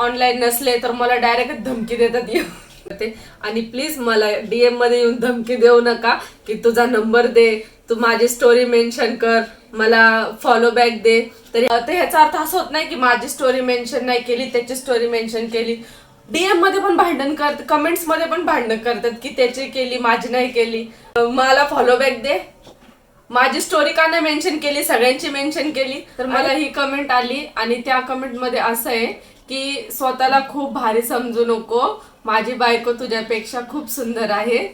Online नसले तर मला डायरेक्ट धमकी देतात आणि प्लीज मला DM मध्ये येऊन धमकी देऊ नका की तुझा नंबर दे, तू माझी स्टोरी मेन्शन कर, मला फॉलो बॅक दे. तरी ह्याचा अर्थ असं होत नाही की माझी स्टोरी मेन्शन नाही केली त्याची स्टोरी मेन्शन केली. DM मध्ये पण भांडण करतात, कमेंट्स मध्ये पण भांडण करतात की त्याची केली माझी नाही केली. मला फॉलो बॅक दे, माझी स्टोरी का नाही मेन्शन केली, सगळ्यांची मेन्शन केली. तर मला ही कमेंट आली आणि त्या कमेंट मध्ये असं आहे की स्वतःला खूप भारी समजू नको, माझी बायको तुझ्यापेक्षा खूप सुंदर आहे.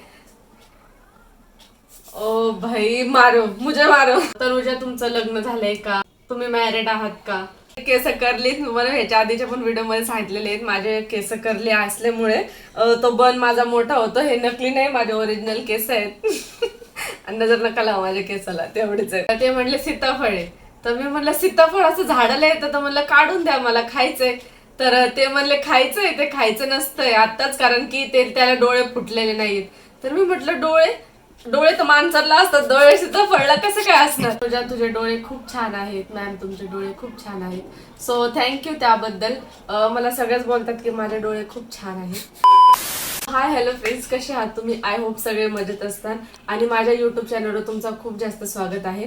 ओ भाई मारो मुझे मारो. तनुजा तुमचं लग्न झालंय का, तुम्ही मॅरिड आहात का? केस करली, मला ह्याच्या आधीच्या पण व्हिडिओ मध्ये सांगितलेले आहेत माझे केस करले असल्यामुळे तो बन माझा मोठा होतो. हे नकली नाही, माझे ओरिजिनल केस आहेत. नजर नका लावा माझ्या केसाला, तेवढेच आहे. ते म्हणले सीताफळ आहे, तर मी म्हणलं सीताफळ असं झाडाला येतं, तर म्हणलं काढून द्या मला खायचंय. तर ते म्हणले खायचंय, ते खायचं नसतंय आताच, कारण की ते त्याला डोळे फुटलेले नाहीत. तर मी म्हटलं डोळे तर माणसाला असतात, डोळे सीताफळला कसं काय असणार? तुझे डोळे खूप छान आहेत मॅम, तुमचे डोळे खूप छान आहेत. सो थँक्यू त्याबद्दल. मला सगळेच बोलतात की माझे डोळे खूप छान आहेत. हाय हॅलो फ्रेंड्स, कसे आहात तुम्ही? आय होप सगळे मजेत असतात आणि माझ्या युट्यूब चॅनलवर तुमचं खूप जास्त स्वागत आहे.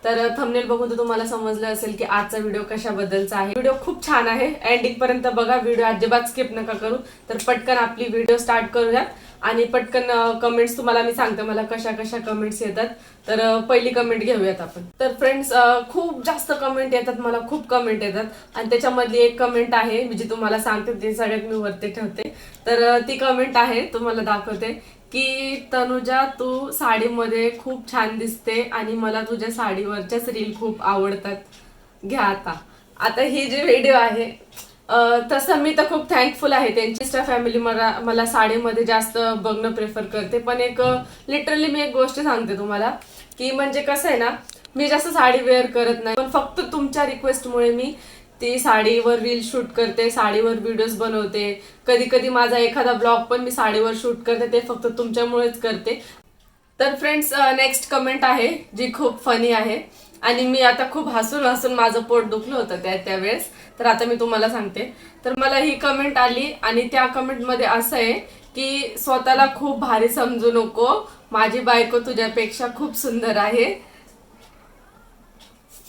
तर थंबनेल बघून तर तुम्हाला समजलं असेल की आजचा व्हिडिओ कशाबद्दलचा आहे. व्हिडिओ खूप छान आहे, एंडिंग पर्यंत बघा, व्हिडिओ अजिबात स्किप नका करू. तर पटकन आपली व्हिडिओ स्टार्ट करूया आणि पटकन कमेंट्स तुम्हाला मी सांगते मला कशा कशा कमेंट्स येतात. तर पहिली कमेंट घेऊयात आपण. तर फ्रेंड्स, खूप जास्त कमेंट येतात, मला खूप कमेंट येतात आणि त्याच्यामधली एक कमेंट आहे जी तुम्हाला सांगते, ती सगळ्यात मी वरती ठेवते. तर ती कमेंट आहे, तुम्हाला दाखवते की तनुजा तू साडीमध्ये खूप छान दिसते आणि मला तुझ्या साडीवरच्याच रील खूप आवडतात. घ्या आता ही जी व्हिडिओ आहे, तसं मी तर खूप थँकफुल आहे. त्यांची इंस्टा फॅमिली मला साडीमध्ये जास्त बघणं प्रेफर करते. पण एक लिटरली मी एक गोष्ट सांगते तुम्हाला की म्हणजे कसं आहे ना, मी जास्त साडी वेअर करत नाही, पण फक्त तुमच्या रिक्वेस्टमुळे मी ती साडीवर रील शूट करते, साडीवर व्हिडिओज बनवते. कधी कधी माझा एखादा ब्लॉग पण मी साडीवर शूट करते, ते फक्त तुमच्यामुळेच करते. तर फ्रेंड्स, नेक्स्ट कमेंट आहे जी खूप फनी आहे आणि मी आता खूप हसून हसून माझं पोट दुखलं होतं त्यावेळेस. तर आता मी तुम्हाला सांगते. तर मला ही कमेंट आली आणि त्या कमेंट मध्ये असं आहे की स्वतःला खूप भारी समजू नको, माझी बायको तुझ्यापेक्षा खूप सुंदर आहे.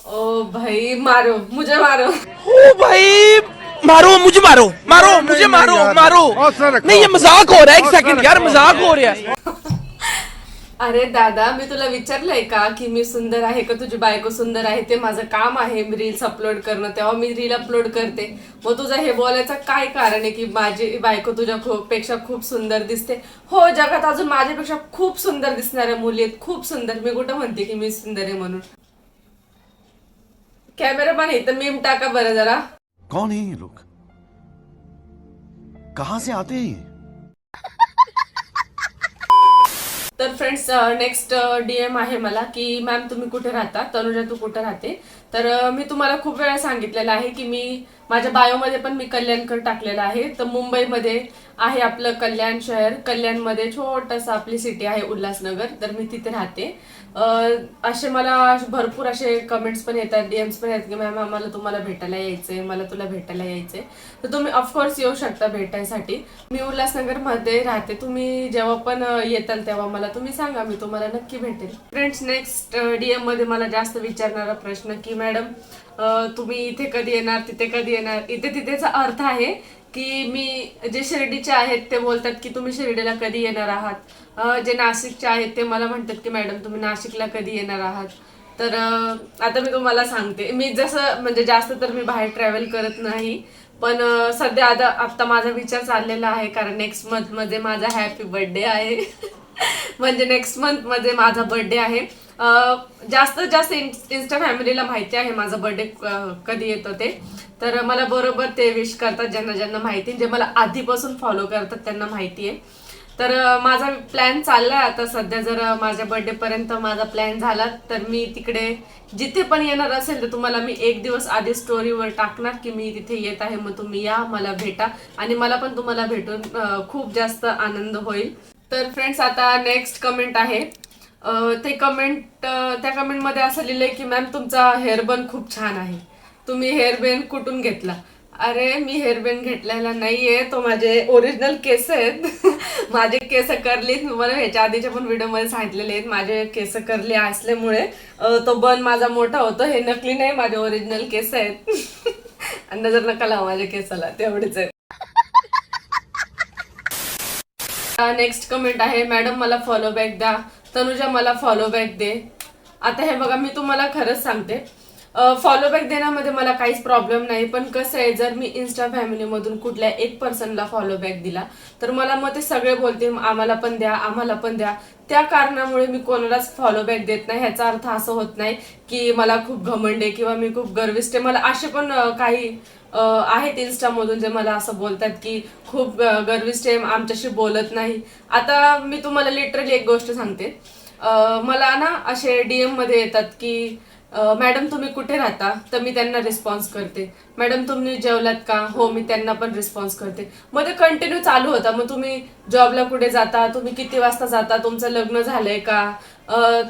ओ भाई मारो मुझे मारो. ओ भाई मारो मुझे, मारो मारो मुझे, मारो मारो. नहीं ये मजाक हो रहा है, एक सेकंड यार, मजाक हो रहा है. अरे दादा, मी तुला विचारलंय का की मी सुंदर आहे का तुझी बायको सुंदर आहे? ते माझं काम आहे, मी रील्स अपलोड करणं, तेव्हा मी रील अपलोड करते. मग तुझं हे बोलायचं काय कारण आहे की माझी बायको तुझ्या पेक्षा खूप सुंदर दिसते? हो, जगात अजून माझ्यापेक्षा खूप सुंदर दिसणाऱ्या मुली आहेत, खूप सुंदर. मी कुठं म्हणते की मी सुंदर आहे म्हणून? कॅमेरामॅन इथं मीम टाका बरं जरा. कौन है ये लोग, कहां से आते हैं ये? तर फ्रेंड्स, नेक्स्ट DM आहे मला की मॅम तुम्ही कुठे राहता, तनुजा तू कुठे राहते? तर मी तुम्हाला खूप वेळा सांगितलेलं आहे की मी माझ्या बायोमध्ये पण मी कल्याणकर टाकलेलं आहे. तर मुंबईमध्ये आहे आपलं कल्याण शहर, कल्याणमध्ये छोटंसं आपली सिटी आहे उल्हासनगर, तर मी तिथे राहते. असे मला भरपूर असे कमेंट्स पण येतात, DMs पण येतात की मॅम आम्हाला तुम्हाला भेटायला यायचंय, मला तुला भेटायला यायचंय. तर तुम्ही ऑफकोर्स येऊ शकता भेटायसाठी. मी उल्हासनगरमध्ये राहते, तुम्ही जेव्हा पण येताल तेव्हा मला तुम्ही सांगा, मी तुम्हाला नक्की भेटेल. फ्रेंड्स, नेक्स्ट DM मध्ये मला जास्त विचारणारा प्रश्न की मॅडम तुम्ही इथे कधी येणार, तिथे कधी येणार? इथे तिथेचा अर्थ आहे की मी जे शिर्डीचे आहेत ते बोलतात की तुम्ही शिर्डीला कधी येणार आहात. जे नाशिकचे आहेत ते मला म्हणतात की मॅडम तुम्ही नाशिकला कधी येणार आहात? तर आता मी तुम्हाला सांगते, मी जसं म्हणजे जास्त तर मी बाहेर ट्रॅव्हल करत नाही, पण सध्या आता माझा विचार चाललेला आहे कारण नेक्स्ट मंथ मध्ये माझा हॅपी बर्थडे आहे. म्हणजे नेक्स्ट मंथ मध्ये माझा बर्थडे आहे. जास्त इंस्टा फॅमिलीला माहिती आहे माझा बर्थडे कधी येतो ते. तर मला बरोबर ते विश करतात, ज्यांना ज्यांना माहिती, जे मला आधीपासून फॉलो करतात त्यांना माहिती आहे. तर माझा प्लॅन चाललाय आता सध्या, जर माझ्या बर्थडे पर्यंत माझा प्लॅन झाला तर मी तिकडे जिथे पण येणार असेल तर तुम्हाला मी एक दिवस आधी स्टोरीवर टाकणार की मी तिथे येत आहे, मग तुम्ही या, मला भेटा आणि मला पण तुम्हाला भेटून खूप जास्त आनंद होईल. तर फ्रेंड्स, आता नेक्स्ट कमेंट आहे. त्या कमेंटमध्ये असं लिहिलंय की मॅम तुमचा हेअरबन खूप छान आहे, तुम्ही हेअरबन कुठून घेतला? अरे मी हेअरबँड घेतलेला नाहीये, तो माझे ओरिजिनल केस आहेत. माझे केस कर्लीत, मला ह्याच्या आधीच्या पण व्हिडिओ मध्ये सांगितलेले आहेत. माझे केस कर्ली असल्यामुळे तो बन माझा मोठा होतो. हे नकली नाही, माझे ओरिजिनल केस आहेत. आणि नजर नका लावा माझ्या केसाला, तेवढेच आहेत. नेक्स्ट कमेंट आहे, मॅडम मला फॉलो बॅक द्या. तनुजा मला फॉलो बॅक दे. आता हे बघा, मी तुम्हाला खरंच सांगते, फॉलो बॅक देण्यामध्ये मला काहीच प्रॉब्लेम नाही. पण कसं आहे, जर मी इन्स्टा फॅमिलीमधून कुठल्या एक पर्सनला फॉलो बॅक दिला तर मला मग ते सगळे बोलतील आम्हाला पण द्या, आम्हाला पण द्या. त्या कारणामुळे मी कोणालाच फॉलो बॅक देत नाही. ह्याचा अर्थ असं होत नाही की मला खूप घमंड आहे किंवा मी खूप गर्विष्ठ आहे. मला असे पण काही आहेत इन्स्टामधून जे मला असं बोलतात की खूप गर्विष्ठ आहे, आमच्याशी बोलत नाही. आता मी तुम्हाला लिटरली एक गोष्ट सांगते. मला ना असे डीएम मध्ये येतात की मॅडम तुम्ही कुठे राहता, तर मी त्यांना रिस्पॉन्स करते. मॅडम तुम्ही जेवलात का, हो मी त्यांना पण रिस्पॉन्स करते. मग ते कंटिन्यू चालू होता. मग तुम्ही जॉबला कुठे जाता, तुम्ही किती वाजता जाता, तुमचं लग्न झालंय का,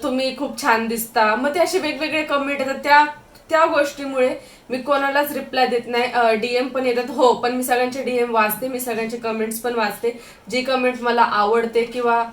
तुम्ही खूप छान दिसता. मग ते असे वेगवेगळे कमेंट येतात. त्या गोष्टीमुळे मी कोणालाच रिप्लाय देत नाही. डीएम पण येतात, हो, पण मी सगळ्यांचे डीएम वाचते, मी सगळ्यांचे कमेंट्स पण वाचते. जी कमेंट मला आवडते किंवा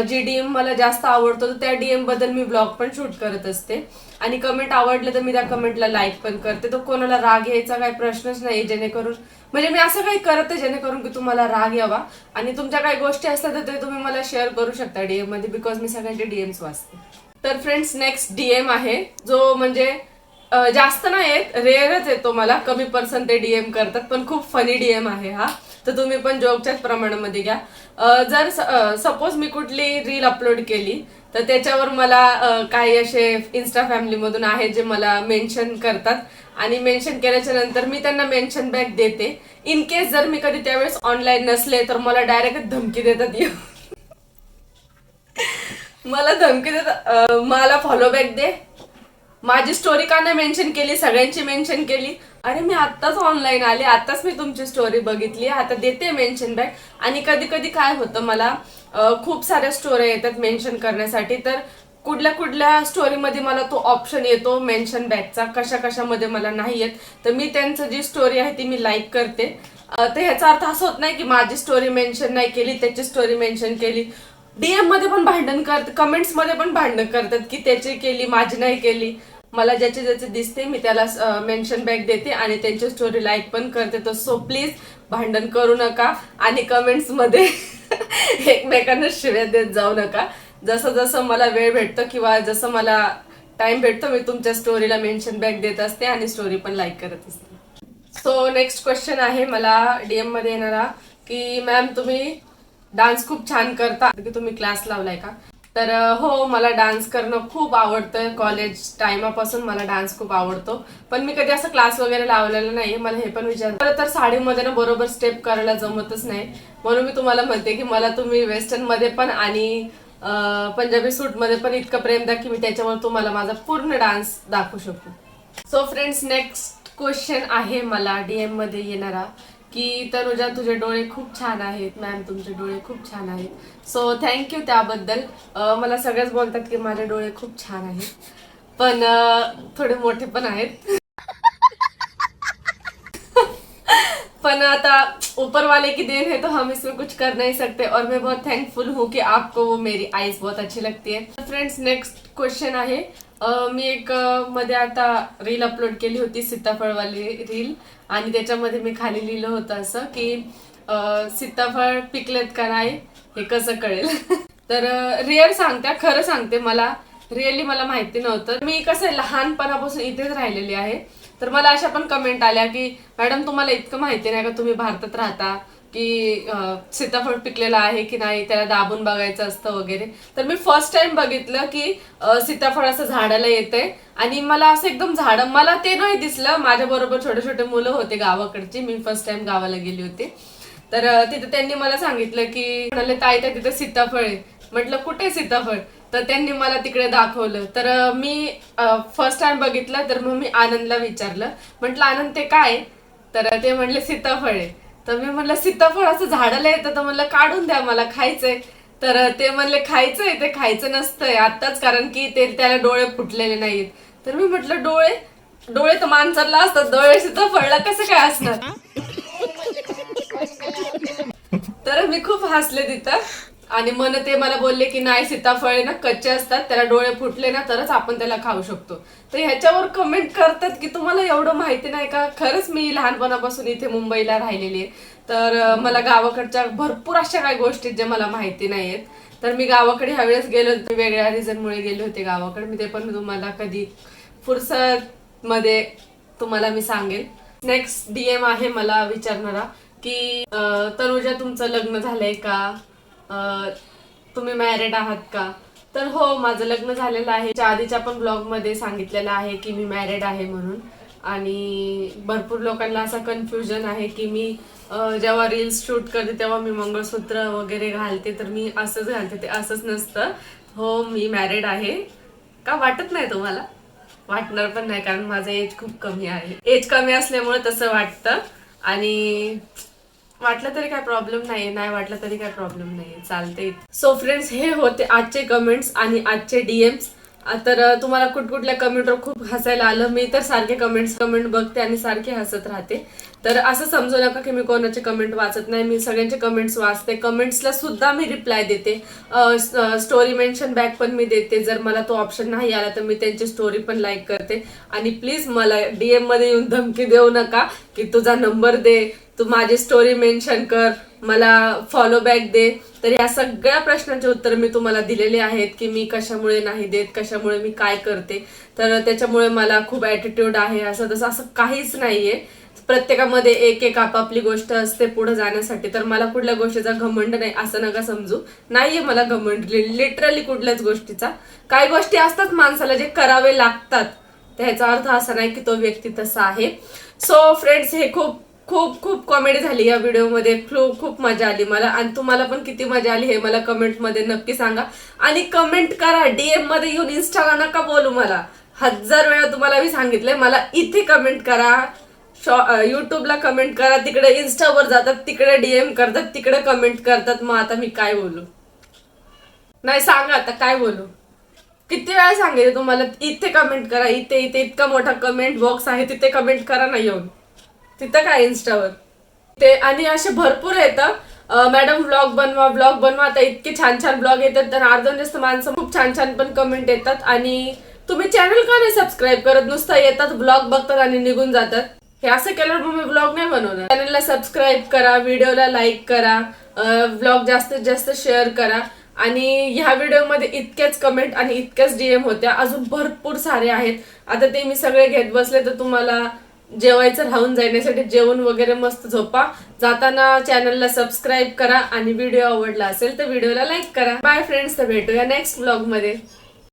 जी डीएम मला जास्त आवडतो त्या डीएम बद्दल मी ब्लॉग पण शूट करत असते. आणि कमेंट आवडलं तर मी त्या कमेंटला लाईक पण करते. तो कोणाला राग यायचा काही प्रश्नच नाही, जेणेकरून म्हणजे मी असं काही करत आहे जेणेकरून की तुम्हाला राग यावा. आणि तुमच्या काही गोष्टी असतात तर ते तुम्ही मला शेअर करू शकता डीएम मध्ये, बिकॉज मी सगळ्यांचे डीएम्स वाचते. तर फ्रेंड्स, नेक्स्ट डीएम आहे जो म्हणजे जास्त नाही आहेत, रेअरच येतो मला. कमी पर्सन ते डीएम करतात, पण खूप फनी डीएम आहे हा. तर तुम्ही पण जोकच्याच प्रमाणामध्ये घ्या. जर सपोज मी कुठली रील अपलोड केली तर त्याच्यावर मला काही असे इन्स्टा फॅमिली मधून आहेत जे मला मेन्शन करतात. आणि मेन्शन केल्याच्या नंतर मी त्यांना मेन्शन बॅक देते. इन केस जर मी कधी त्यावेळेस ऑनलाईन नसले तर मला डायरेक्ट धमकी देतात. मला धमकी देतात, मला फॉलो बॅक दे, माझी स्टोरी का नाही मेन्शन केली, सगळ्यांची मेन्शन केली. अरे मी आत्ताच ऑनलाईन आले, आत्ताच मी तुमची स्टोरी बघितली, आता देते मेन्शन बॅक. आणि कधी कधी काय होतं, मला खूप साऱ्या स्टोऱ्या येतात मेन्शन करण्यासाठी. तर कुठल्या स्टोरीमध्ये मला तो ऑप्शन येतो मेन्शन बॅकचा, कशामध्ये मला नाही येत. तर मी त्यांचं जी स्टोरी आहे ती मी लाईक करते. तर ह्याचा अर्थ असं होत नाही की माझी स्टोरी मेन्शन नाही केली, त्याची स्टोरी मेन्शन केली. डीएम मध्ये पण भांडण करतात, कमेंट्स मध्ये पण भांडण करतात की त्याची केली, माझी नाही केली. मला ज्याचे दिसते मी त्याला मेन्शन बॅक देते आणि त्यांची स्टोरी लाईक पण करते. तर सो प्लीज भांडण करू नका आणि कमेंट्स मध्ये एकमेकांना शिव्या देत जाऊ नका. जसं जसं मला वेळ भेटतो किंवा जसं मला टाइम भेटतो मी तुमच्या स्टोरीला मेन्शन बॅक देत असते आणि स्टोरी पण लाईक करत असते. सो नेक्स्ट क्वेश्चन आहे मला डीएम मध्ये येणारा की मॅम तुम्ही डान्स खूप छान करता, की तुम्ही क्लास लावलाय का. तर हो, मला डान्स करणं खूप आवडतं. कॉलेज टाइमापासून मला डान्स खूप आवडतो. पण मी कधी असं क्लास वगैरे लावलेला नाही. मला हे पण विचारलं तर साडीमध्ये ना बरोबर स्टेप करायला जमतच नाही. म्हणून मी तुम्हाला म्हणते की मला तुम्ही वेस्टर्न मध्ये पण आणि पंजाबी सूट मध्ये पण इतकं प्रेम द्या की मी त्याच्यावर तुम्हाला माझा पूर्ण डान्स दाखवू शकतो. सो फ्रेंड्स, नेक्स्ट क्वेश्चन आहे मला डीएम मध्ये येणारा की तनुजा तुझे डोळे खूप छान आहेत, मॅम तुमचे डोळे खूप छान आहेत. सो थँक्यू त्याबद्दल. मला सगळेच बोलतात की माझे डोळे खूप छान आहेत, पण थोडे मोठे पण आहेत. पण आता ऊपर वाले की देन है तो हम इसमें कुछ कर नहीं सकते. और मैं बहुत थैंकफुल हूँ कि आपको वो मेरी आईज बहुत अच्छी लगती है. फ्रेंड्स, नेक्स्ट क्वेश्चन आहे, मी एक मध्ये आता रील अपलोड केली होती, सीताफळवाली रील. आणि त्याच्यामध्ये मी खाली लिहिलं होतं असं की सीताफळ पिकलेत का नाही हे कसं कळेल. तर रिअल सांगते, खरं सांगते, मला रिअली मला माहिती नव्हतं. मी कसं लहानपणापासून इथेच राहिलेली आहे. तर मला अशा पण कमेंट आल्या की मॅडम तुम्हाला इतकं माहिती नाही का, तुम्ही भारतात राहता, की सीताफळ पिकलेलं आहे की नाही त्याला दाबून बघायचं असतं वगैरे. तर मी फर्स्ट टाइम बघितलं की सीताफळ असं झाडाला येतंय. आणि मला असं एकदम मला ते नाही दिसलं. माझ्या बरोबर छोटे छोटे मुलं होते गावाकडची, मी फर्स्ट टाइम गावाला गेली होती. तर तिथे त्यांनी मला सांगितलं की म्हणाले ताई त्या तिथे सीताफळ आहे. म्हटलं कुठे सीताफळ, तर त्यांनी मला तिकडे दाखवलं. तर मी फर्स्ट टाइम बघितलं. तर मग मी आनंदला विचारलं, म्हटलं आनंद ते काय, तर ते म्हणले सीताफळ आहे. तर मी म्हणलं सीताफळ असं झाडाला येतं, तर म्हणलं काढून द्या मला खायचंय. तर ते म्हणले खायचंय, ते खायचं नसतंय आत्ताच, कारण की ते त्याला डोळे फुटलेले नाहीत. तर मी म्हटलं डोळे, डोळे तर माणसाला असतात, डोळे सीताफळला कसं काय असणार? तर मी खूप हसले तिथं आणि ते मला बोलले की नाही, सीताफळ ना कच्चे असतात, त्याला डोळे फुटले ना तरच आपण त्याला खाऊ शकतो. तर ह्याच्यावर कमेंट करतात की तुम्हाला एवढं माहिती नाही का? खरंच मी लहानपणापासून इथे मुंबईला राहिलेली आहे, तर मला गावाकडच्या भरपूर अशा काही गोष्टी ज्या मला माहिती नाहीयेत. तर मी गावाकडे ह्यावेळेस गेलो होते, वेगळ्या रिझनमुळे गेले होते गावाकडे. मी ते पण तुम्हाला कधी फुरसत मध्ये तुम्हाला मी सांगेल. नेक्स्ट DM आहे मला विचारणारा की तनुजा तुमचं लग्न झालंय का? तुम्ही मॅरिड आहात का? तर हो, माझं लग्न झालेलं आहे. आधीच्या पण ब्लॉग मध्ये सांगितलेलं आहे की मी मॅरिड आहे म्हणून. आणि भरपूर लोकांना असं कन्फ्युजन आहे की मी जेव्हा रील्स शूट करते तेव्हा मी मंगळसूत्र वगैरे घालते, तर मी असंच घालते. ते असंच नसतं. हो, मी मॅरिड आहे. का वाटत नाही तुम्हाला? वाटणार पण नाही, कारण माझं एज खूप कमी आहे. एज कमी असल्यामुळे तसं वाटतं. आणि वाटलं तरी काय प्रॉब्लेम नाही, नाही वाटलं तरी काय प्रॉब्लेम नाही, चालते. सो फ्रेंड्स, हे होते आजचे कमेंट्स आणि आजचे DMs. तर तुम्हाला कुठल्या कमेंटवर खूप हसायला आलं. मी तर सारखे कमेंट बघते आणि सारखे हसत राहते. तर असं समजू नका की मी कोणाचे कमेंट वाचत नाही. मी सगळ्यांचे कमेंट्स वाचते, कमेंट्सला सुद्धा मी रिप्लाय देते, स्टोरी मेन्शन बॅक पण मी देते. जर मला तो ऑप्शन नाही आला तर मी त्यांची स्टोरी पण लाईक करते. आणि प्लीज मला DM मध्ये येऊन धमकी देऊ नका की तुझा नंबर दे, तू माझी स्टोरी मेन्शन कर, मला फॉलो बॅक दे. तर या सगळ्या प्रश्नांचे उत्तर मी तुम्हाला दिलेले आहेत की मी कशामुळे नाही देत, कशामुळे मी काय करते. तर त्याच्यामुळे मला खूप ॲटिट्यूड आहे असं तसं असं काहीच नाहीये. प्रत्येकामध्ये एक आपापली गोष्ट असते पुढे जाण्यासाठी. तर मला कुठल्या गोष्टीचा घमंड नाही असं नका समजू. नाहीये मला घमंड लिटरली कुठल्याच गोष्टीचा. काही गोष्टी असतात माणसाला जे करावे लागतात, त्याचा अर्थ असा नाही की तो व्यक्ती तसा आहे. सो फ्रेंड्स, हे खूप खूप खूप कॉमेडी झाली या व्हिडिओमध्ये. खूप मजा आली मला. आणि तुम्हाला पण किती मजा आली हे मला कमेंट मध्ये नक्की सांगा. आणि कमेंट करा, DM मध्ये येऊन इन्स्टाला नका बोलू. मला 1000 वेळा तुम्हाला मी सांगितलंय, मला इथे कमेंट करा, युट्यूबला कमेंट करा, तिकडे इन्स्टावर जातात, तिकडे DM करतात, तिकडे कमेंट करतात. मग आता मी काय बोलू? नाही, सांगा आता काय बोलू? किती वेळा सांगितलं तुम्हाला, इथे कमेंट करा, इथे इतका मोठा कमेंट बॉक्स आहे, तिथे कमेंट करा ना येऊन. तिथं काय इन्स्टावर ते. आणि असे भरपूर येतं, मॅडम व्लॉग बनवा. आता इतके छान छान ब्लॉग येतात, तर अर्धन जास्त माणसं खूप छान पण कमेंट येतात. आणि तुम्ही चॅनल का नाही सबस्क्राईब करत? नुसतं येतात, ब्लॉग बघतात आणि निघून जातात. हे असं केल्यावर मग मी ब्लॉग नाही बनवणार. चॅनलला सबस्क्राईब करा, व्हिडिओला लाईक करा, ब्लॉग जास्तीत जास्त शेअर करा. आणि ह्या व्हिडिओमध्ये इतक्याच कमेंट आणि इतक्याच DM होत्या, अजून भरपूर सारे आहेत. आता ते मी सगळे घेत बसले तर तुम्हाला जेवायचं राहून जाण्यासाठी जेवण वगैरे मस्त झोपा. जाताना चॅनलला सबस्क्राईब करा आणि व्हिडिओ आवडला असेल तर व्हिडिओला लाईक करा. बाय फ्रेंड्स, तर भेटूया नेक्स्ट व्लॉग मध्ये.